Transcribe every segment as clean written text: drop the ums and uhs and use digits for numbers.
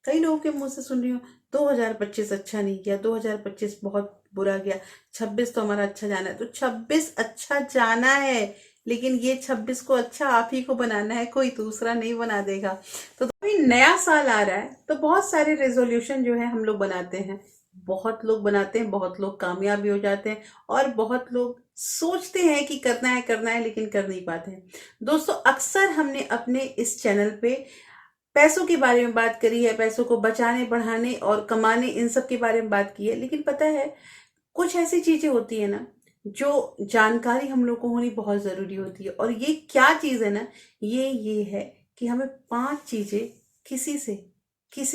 कई लोगों के मुंह से सुन रही हूँ 2025 अच्छा नहीं गया, 2025 बहुत बुरा गया, 26 तो हमारा अच्छा जाना है। तो 26 अच्छा जाना है, लेकिन ये 26 को अच्छा आप ही को बनाना है, कोई दूसरा नहीं बना देगा। तो अभी नया साल आ रहा है तो बहुत सारे रेजोल्यूशन जो है हम लोग बनाते हैं। बहुत लोग बनाते हैं, बहुत लोग कामयाब भी हो जाते हैं, और बहुत लोग सोचते हैं कि करना है लेकिन कर नहीं पाते हैं। दोस्तों, अक्सर हमने अपने इस चैनल पे पैसों के बारे में बात करी है, पैसों को बचाने, बढ़ाने और कमाने, इन सब के बारे में बात की है। लेकिन पता है, कुछ ऐसी चीजें होती है ना, जो जानकारी हम लोग को होनी बहुत जरूरी होती है। और ये क्या चीज है ना, ये है कि हमें 5 चीजें किसी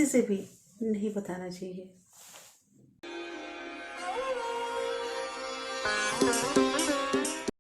से भी नहीं बताना चाहिए।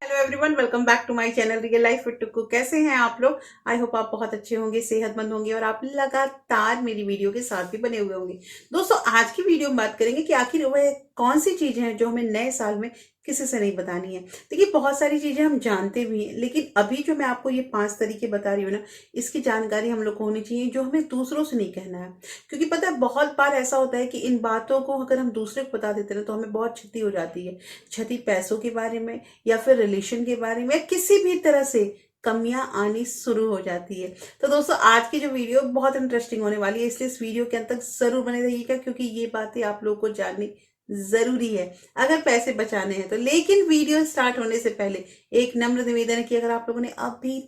Hello everyone, welcome back to my channel real life with Tukku. कैसे हैं आप लोग? आई होप आप बहुत अच्छे होंगे, सेहतमंद होंगे, और आप लगातार मेरी वीडियो के साथ भी बने हुए होंगे। दोस्तों, आज की वीडियो में बात करेंगे कि आखिर वह कौन सी चीजें हैं जो हमें नए साल में किसी से नहीं बतानी है। देखिए, बहुत सारी चीजें हम जानते भी हैं, लेकिन अभी जो मैं आपको ये 5 तरीके बता रही हूँ ना, इसकी जानकारी हम लोग को होनी चाहिए, जो हमें दूसरों से नहीं कहना है। क्योंकि पता है, बहुत बार ऐसा होता है कि इन बातों को अगर हम दूसरे को बता देते हैं ना, तो हमें बहुत क्षति हो जाती है। क्षति पैसों के बारे में, या फिर रिलेशन के बारे में, या किसी भी तरह से कमियां आनी शुरू हो जाती है। तो दोस्तों, आज की जो वीडियो बहुत इंटरेस्टिंग होने वाली है, इसलिए इस वीडियो के अंत तक जरूर बने रहिएगा, क्योंकि ये बातें आप लोगों को जाननी जरूरी है अगर पैसे बचाने हैं तो। लेकिन वीडियो स्टार्ट होने से पहले एक नम्र निवेदन है कि अगर आप लोगों ने अभी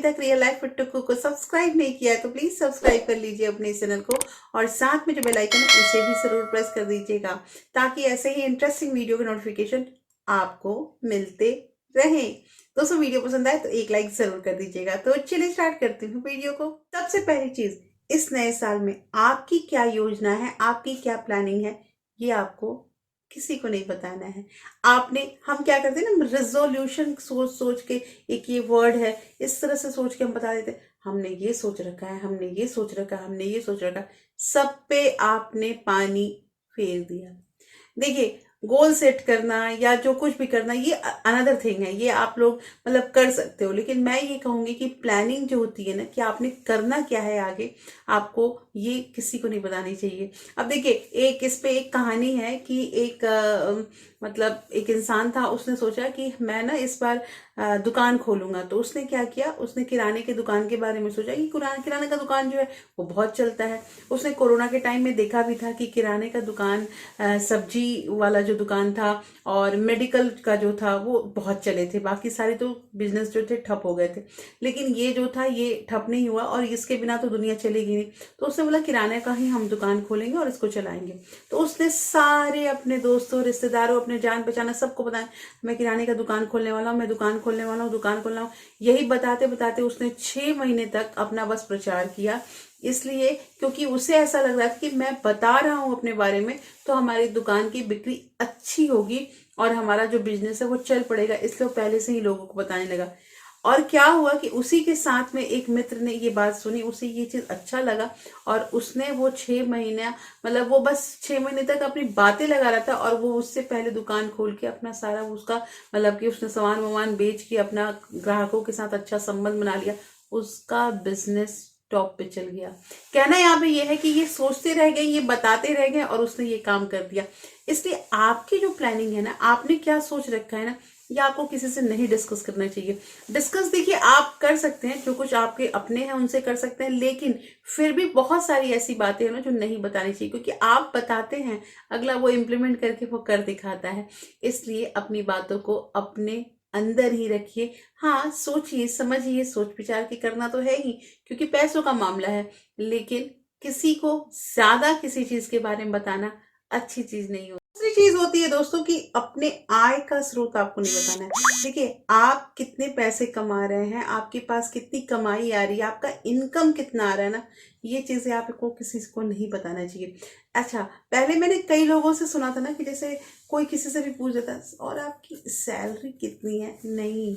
तक रियल लाइफ विद टुक्कू को सब्सक्राइब नहीं किया है, तो प्लीज सब्सक्राइब कर लीजिए अपने चैनल को, और साथ में जो बेल आइकन है उसे भी जरूर प्रेस कर दीजिएगा, ताकि ऐसे ही इंटरेस्टिंग वीडियो के नोटिफिकेशन आपको मिलते रहे। दोस्तों, वीडियो पसंद आए तो एक लाइक जरूर कर दीजिएगा। तो चलिए स्टार्ट करती हूँ वीडियो को। सबसे पहली चीज, इस नए साल में आपकी क्या योजना है, आपकी क्या प्लानिंग है, ये आपको किसी को नहीं बताना है। आपने हम क्या करते हैं ना, रेजोल्यूशन सोच सोच के, एक ये वर्ड है, इस तरह से सोच के हम बता देते हैं, हमने ये सोच रखा है, हमने ये सोच रखा है, हमने ये सोच रखा है। सब पे आपने पानी फेर दिया। देखिए, गोल सेट करना या जो कुछ भी करना, ये अनदर थिंग है, ये आप लोग मतलब कर सकते हो। लेकिन मैं ये कहूंगी कि प्लानिंग जो होती है ना, कि आपने करना क्या है आगे, आपको ये किसी को नहीं बतानी चाहिए। अब देखिए, एक इस पे एक कहानी है कि एक मतलब एक इंसान था, उसने सोचा कि मैं ना इस बार दुकान खोलूंगा। तो उसने क्या किया, उसने किराने की दुकान के बारे में सोचा कि किराने का दुकान जो है वो बहुत चलता है। उसने कोरोना के टाइम में देखा भी था कि किराने का दुकान, सब्जी वाला जो दुकान था, और मेडिकल का जो था, वो बहुत चले थे। बाकी सारे तो बिजनेस जो थे ठप हो गए थे, लेकिन ये जो था ये ठप नहीं हुआ, और इसके बिना तो दुनिया चलेगी नहीं। तो उसने बोला किराने का ही हम दुकान खोलेंगे और इसको चलाएंगे। तो उसने सारे अपने दोस्तों, रिश्तेदारों, अपने जान पहचान सबको बताया, मैं किराने का दुकान खोलने वाला हूँ, मैं दुकान खोलने वाला हूँ, दुकान खोलना हूँ। यही बताते बताते उसने 6 महीने तक अपना बस प्रचार किया। इसलिए क्योंकि उसे ऐसा लग रहा था कि मैं बता रहा हूं अपने बारे में, तो हमारी दुकान की बिक्री अच्छी होगी और हमारा जो बिजनेस है वो चल पड़ेगा। इसलिए वो पहले से ही लोगों को बताने लगा। और क्या हुआ कि उसी के साथ में एक मित्र ने ये बात सुनी, उसे ये चीज अच्छा लगा, और उसने वो 6 महीना, मतलब वो बस 6 महीने तक अपनी बातें लगा रहा था, और वो उससे पहले दुकान खोल के अपना सारा उसका, मतलब कि उसने सामान वामान बेच के अपना ग्राहकों के साथ अच्छा संबंध बना लिया। उसका बिजनेस टॉप पे चल गया। कहना यहाँ पे ये है कि ये सोचते रह गए, ये बताते रह गए, और उसने ये काम कर दिया। इसलिए आपकी जो प्लानिंग है ना, आपने क्या सोच रखा है ना, ये आपको किसी से नहीं डिस्कस करना चाहिए। डिस्कस देखिए आप कर सकते हैं, जो कुछ आपके अपने हैं उनसे कर सकते हैं, लेकिन फिर भी बहुत सारी ऐसी बातें हैं ना जो नहीं बतानी चाहिए, क्योंकि आप बताते हैं, अगला वो इम्प्लीमेंट करके वो कर दिखाता है। इसलिए अपनी बातों को अपने अंदर ही रखिए। हाँ, सोचिए समझिए, सोच विचार के करना तो है ही, क्योंकि पैसों का मामला है। लेकिन किसी को ज्यादा किसी चीज के बारे में बताना अच्छी चीज नहीं होती। दूसरी चीज होती है दोस्तों कि अपने आय का स्रोत आपको नहीं बताना है। देखिए, आप कितने पैसे कमा रहे हैं, आपके पास कितनी कमाई आ रही है, आपका इनकम कितना आ रहा है ना, ये चीजें आपको किसी को नहीं बताना चाहिए। अच्छा, पहले मैंने कई लोगों से सुना था ना कि जैसे कोई किसी से भी पूछ देता है, और आपकी सैलरी कितनी है। नहीं,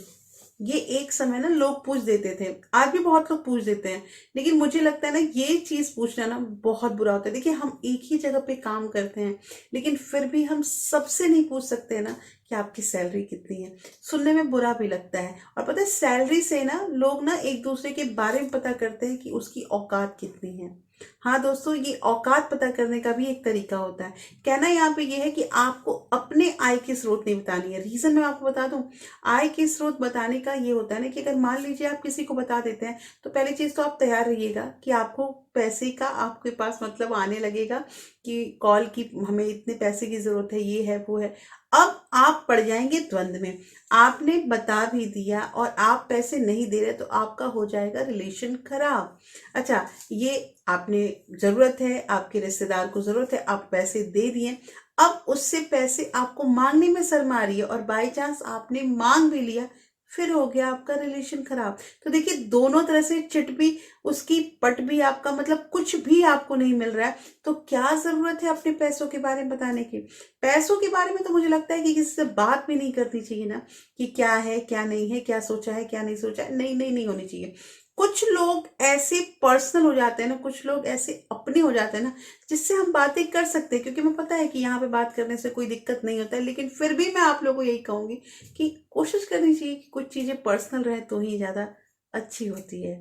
ये एक समय ना लोग पूछ देते थे, आज भी बहुत लोग पूछ देते हैं, लेकिन मुझे लगता है ना, ये चीज पूछना ना बहुत बुरा होता है। देखिए, हम एक ही जगह पे काम करते हैं, लेकिन फिर भी हम सबसे नहीं पूछ सकते ना कि आपकी सैलरी कितनी है। सुनने में बुरा भी लगता है। और पता है, सैलरी से ना लोग ना एक दूसरे के बारे में पता करते हैं कि उसकी औकात कितनी है। हाँ दोस्तों, ये औकात पता करने का भी एक तरीका होता है। कहना यहाँ पे ये है कि आपको अपने आय के स्रोत नहीं बतानी है। रीजन मैं आपको बता दूं, आय के स्रोत बताने का ये होता है ना कि अगर मान लीजिए आप किसी को बता देते हैं, तो पहली चीज तो आप तैयार रहिएगा कि आपको पैसे का आपके पास मतलब आने लगेगा कि कॉल की हमें इतने पैसे की जरूरत है, ये है वो है। अब आप पड़ जाएंगे द्वंद में। आपने बता भी दिया और आप पैसे नहीं दे रहे, तो आपका हो जाएगा रिलेशन खराब। अच्छा, ये आपने जरूरत है, आपके रिश्तेदार को जरूरत है, आप पैसे दे दिए, अब उससे पैसे आपको मांगने में शर्म आ रही है और बाई चांस आपने मांग भी लिया, फिर हो गया आपका रिलेशन खराब। तो देखिए, दोनों तरह से चिट भी उसकी पट भी आपका, मतलब कुछ भी आपको नहीं मिल रहा है, तो क्या जरूरत है अपने पैसों के बारे में बताने की। पैसों के बारे में तो मुझे लगता है कि किसी से बात भी नहीं करनी चाहिए ना, कि क्या है क्या नहीं है, क्या सोचा है क्या नहीं सोचा है, नहीं नहीं नहीं होनी चाहिए। कुछ लोग ऐसे पर्सनल हो जाते हैं ना, कुछ लोग ऐसे अपने हो जाते हैं ना, जिससे हम बातें कर सकते हैं, क्योंकि मैं पता है कि यहाँ पे बात करने से कोई दिक्कत नहीं होता है, लेकिन फिर भी मैं आप लोगों को यही कहूंगी कि कोशिश करनी चाहिए कि कुछ चीजें पर्सनल रहे तो ही ज्यादा अच्छी होती है।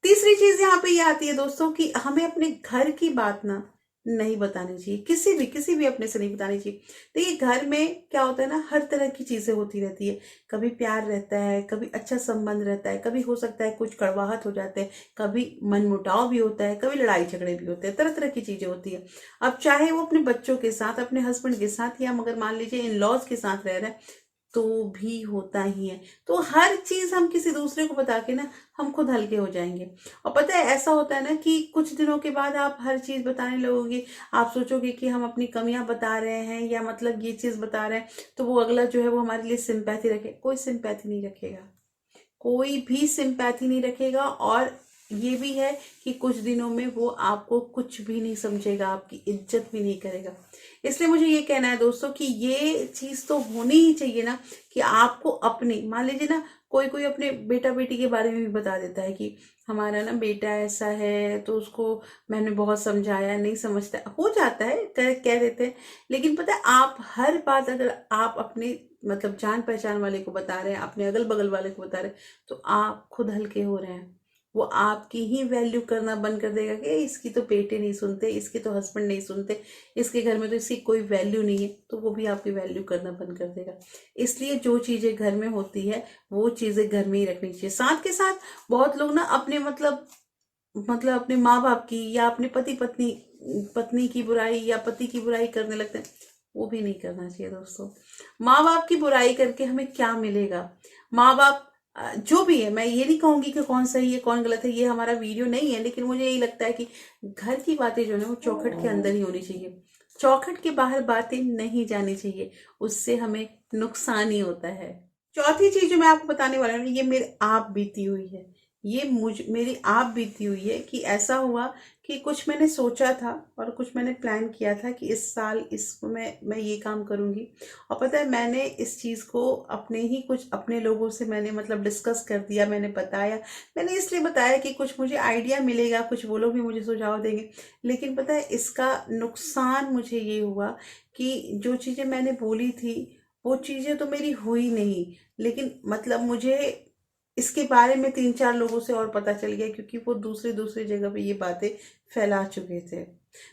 तीसरी चीज यहाँ पे ये आती है दोस्तों कि हमें अपने घर की बात ना नहीं बतानी चाहिए, किसी भी अपने से नहीं बतानी चाहिए। देखिए, घर में क्या होता है ना, हर तरह की चीजें होती रहती है। कभी प्यार रहता है, कभी अच्छा संबंध रहता है, कभी हो सकता है कुछ कड़वाहट हो जाते हैं, कभी मनमुटाव भी होता है, कभी लड़ाई झगड़े भी होते हैं, तरह तरह की चीजें होती है। अब चाहे वो अपने बच्चों के साथ, अपने हस्बैंड के साथ, या मगर मान लीजिए इन लॉज के साथ रह रहे हैं, तो भी होता ही है। तो हर चीज हम किसी दूसरे को बता के ना, हम खुद हल्के हो जाएंगे। और पता है, ऐसा होता है ना कि कुछ दिनों के बाद आप हर चीज बताने लगोगे, आप सोचोगे कि हम अपनी कमियां बता रहे हैं या मतलब ये चीज बता रहे हैं, तो वो अगला जो है वो हमारे लिए सिंपैथी रखे। कोई सिंपैथी नहीं रखेगा, कोई भी सिंपैथी नहीं रखेगा। और ये भी है कि कुछ दिनों में वो आपको कुछ भी नहीं समझेगा, आपकी इज्जत भी नहीं करेगा। इसलिए मुझे ये कहना है दोस्तों कि ये चीज तो होनी ही चाहिए ना, कि आपको अपने, मान लीजिए ना, कोई कोई अपने बेटा बेटी के बारे में भी बता देता है कि हमारा ना बेटा ऐसा है, तो उसको मैंने बहुत समझाया, नहीं समझता, हो जाता है, कह देते हैं। लेकिन पता है, आप हर बात अगर आप अपने मतलब जान पहचान वाले को बता रहे हैं, अपने अगल बगल वाले को बता रहे हैं, तो आप खुद हल्के हो रहे हैं। वो आपकी ही वैल्यू करना बंद कर देगा कि इसकी तो बेटे नहीं सुनते, इसके तो हस्बैंड नहीं सुनते, इसके घर में तो इसकी कोई वैल्यू नहीं है, तो वो भी आपकी वैल्यू करना बंद कर देगा। इसलिए जो चीजें घर में होती है, वो चीजें घर में ही रखनी चाहिए। साथ के साथ बहुत लोग ना अपने मतलब अपने माँ बाप की या अपने पति पत्नी पत्नी की बुराई या पति की बुराई करने लगते हैं। वो भी नहीं करना चाहिए दोस्तों। माँ बाप की बुराई करके हमें क्या मिलेगा। माँ बाप जो भी है, मैं ये नहीं कहूंगी कि कौन सही है कौन गलत है, ये हमारा वीडियो नहीं है, लेकिन मुझे यही लगता है कि घर की बातें जो है वो चौखट के अंदर ही होनी चाहिए। चौखट के बाहर बातें नहीं जानी चाहिए, उससे हमें नुकसान ही होता है। चौथी चीज जो मैं आपको बताने वाला हूँ, ये मेरे आप बीती हुई है। ये मेरी आप बीती हुई है कि ऐसा हुआ कि कुछ मैंने सोचा था और कुछ मैंने प्लान किया था कि इस साल इसको मैं ये काम करूंगी। और पता है, मैंने इस चीज को अपने ही कुछ अपने लोगों से मैंने मतलब डिस्कस कर दिया, मैंने बताया। मैंने इसलिए बताया कि कुछ मुझे आइडिया मिलेगा, कुछ वो लोग भी मुझे सुझाव देंगे। लेकिन पता है, इसका नुकसान मुझे ये हुआ कि जो चीजें मैंने बोली थी, वो चीजें तो मेरी हुई नहीं। लेकिन मतलब मुझे इसके बारे में 3-4 लोगों से और पता चल गया, क्योंकि वो दूसरी दूसरी जगह पे ये बातें फैला चुके थे।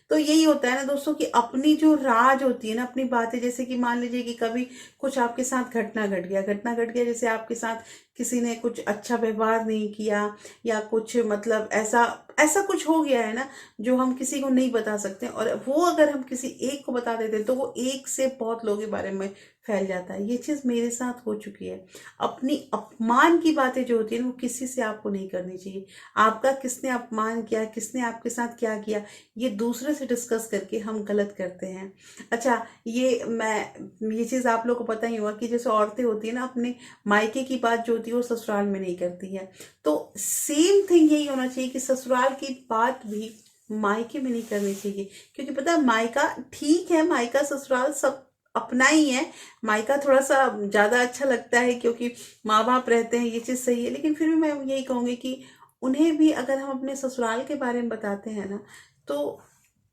तो यही होता है ना दोस्तों कि अपनी जो राज होती है ना, अपनी बातें, जैसे कि मान लीजिए कि कभी कुछ आपके साथ घटना घट गया, जैसे आपके साथ किसी ने कुछ अच्छा व्यवहार नहीं किया, या कुछ मतलब ऐसा ऐसा कुछ हो गया है ना, जो हम किसी को नहीं बता सकते, और वो अगर हम किसी एक को बता देते हैं, तो वो एक से बहुत लोगों के बारे में फैल जाता है। ये चीज मेरे साथ हो चुकी है। अपनी अपमान की बातें जो होती है ना, वो किसी से आपको नहीं करनी चाहिए। आपका किसने अपमान किया, किसने आपके साथ क्या किया, ये दूसरे से डिस्कस करके हम गलत करते हैं। अच्छा, ये चीज आप लोगों को पता ही होगा कि जैसे औरतें होती है ना, अपने मायके की बात जो होती है वो ससुराल में नहीं करती है। तो सेम थिंग यही होना चाहिए कि ससुराल की बात भी मायके में नहीं करनी चाहिए। क्योंकि पता है, मायका ठीक है, मायका ससुराल सब अपना ही है। मायका थोड़ा सा ज्यादा अच्छा लगता है, क्योंकि माँ बाप रहते हैं, ये चीज सही है। लेकिन फिर भी मैं यही कहूंगी कि उन्हें भी अगर हम अपने ससुराल के बारे में बताते हैं ना, तो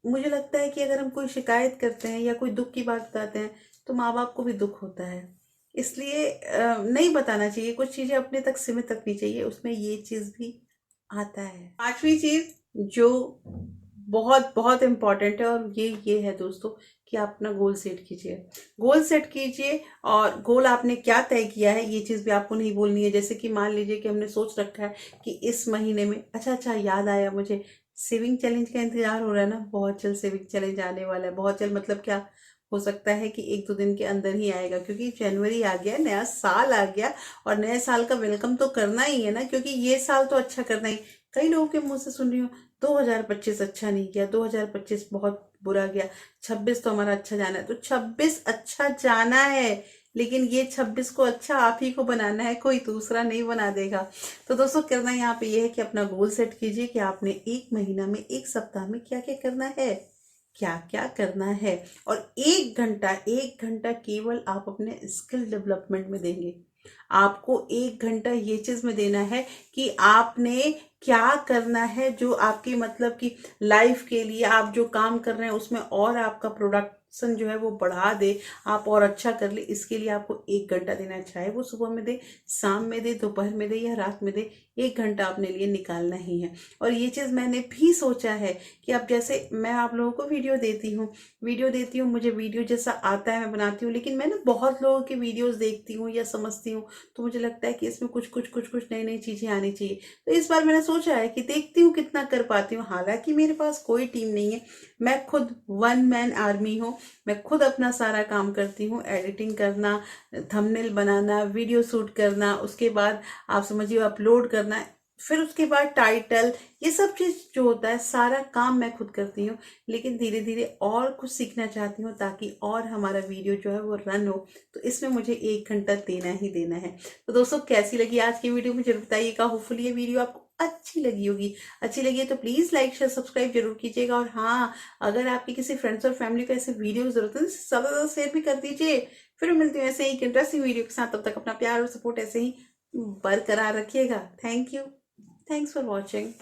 मुझे लगता है कि अगर हम कोई शिकायत करते हैं या कोई दुख की बात बताते हैं, तो माँ बाप को भी दुख होता है। इसलिए नहीं बताना चाहिए, कुछ चीजें अपने तक सीमित रखनी चाहिए, उसमें ये चीज भी आता है। पांचवी चीज, जो बहुत बहुत इम्पॉर्टेंट है, और ये है दोस्तों कि आप अपना गोल सेट कीजिए। गोल सेट कीजिए, और गोल आपने क्या तय किया है ये चीज़ भी आपको नहीं बोलनी है। जैसे कि मान लीजिए कि हमने सोच रखा है कि इस महीने में, अच्छा अच्छा याद आया मुझे, सेविंग चैलेंज का इंतजार हो रहा है ना, बहुत जल्द सेविंग चैलेंज आने वाला है। बहुत जल्द मतलब क्या, हो सकता है कि एक दो दिन के अंदर ही आएगा, क्योंकि जनवरी आ गया, नया साल आ गया, और नए साल का वेलकम तो करना ही है ना, क्योंकि ये साल तो अच्छा करना ही। कई लोगों के मुंह से सुन रही हूँ 2025 अच्छा नहीं गया, 2025 बहुत बुरा गया, 26 तो हमारा अच्छा जाना है। तो 26 अच्छा जाना है, लेकिन ये 26 को अच्छा आप ही को बनाना है, कोई दूसरा नहीं बना देगा। तो दोस्तों करना यहाँ पे ये है कि अपना गोल सेट कीजिए कि आपने एक महीना में, एक सप्ताह में क्या क्या करना है, क्या क्या करना है। और एक घंटा केवल आप अपने स्किल डेवलपमेंट में देंगे। आपको एक घंटा ये चीज में देना है कि आपने क्या करना है, जो आपकी मतलब कि लाइफ के लिए आप जो काम कर रहे हैं उसमें और आपका प्रोडक्शन जो है वो बढ़ा दे, आप और अच्छा कर ले। इसके लिए आपको एक घंटा देना है, चाहे वो सुबह में दे, शाम में दे, दोपहर में दे या रात में दे, एक घंटा अपने लिए निकालना ही है। और ये चीज़ मैंने भी सोचा है कि अब जैसे मैं आप लोगों को वीडियो देती हूँ, मुझे वीडियो जैसा आता है मैं बनाती हूँ, लेकिन मैं ना बहुत लोगों की वीडियोस देखती हूँ या समझती हूँ, तो मुझे लगता है कि इसमें कुछ कुछ कुछ कुछ नई नई चीजें आनी चाहिए। तो इस बार मैंने सोचा है कि देखती हूँ कितना कर पाती हूँ। हालांकि मेरे पास कोई टीम नहीं है, मैं खुद वन मैन आर्मी हूँ। मैं खुद अपना सारा काम करती हूँ, एडिटिंग करना, थंबनेल बनाना, वीडियो शूट करना, उसके बाद आप समझिए अपलोड करना, फिर उसके बाद टाइटल, ये सब चीज जो होता है सारा काम मैं खुद करती हूँ। लेकिन धीरे धीरे और कुछ सीखना चाहती हूँ, ताकि और हमारा वीडियो जो है वो रन हो। तो इसमें मुझे एक घंटा देना ही देना है। तो दोस्तों कैसी लगी आज की वीडियो मुझे बताइएगा। होपफुली ये वीडियो आपको अच्छी लगी होगी। अच्छी लगी है तो प्लीज लाइक शेयर सब्सक्राइब जरूर कीजिएगा। और हाँ, अगर आपके किसी फ्रेंड्स और फैमिली को ऐसे वीडियो की जरूरत है तो ज्यादा से ज्यादा शेयर भी कर दीजिए। फिर मिलती हूँ ऐसे ही एक इंटरेस्टिंग वीडियो के साथ। तब तक अपना प्यार और सपोर्ट ऐसे ही बरकरार रखिएगा। Thank you. Thanks for watching.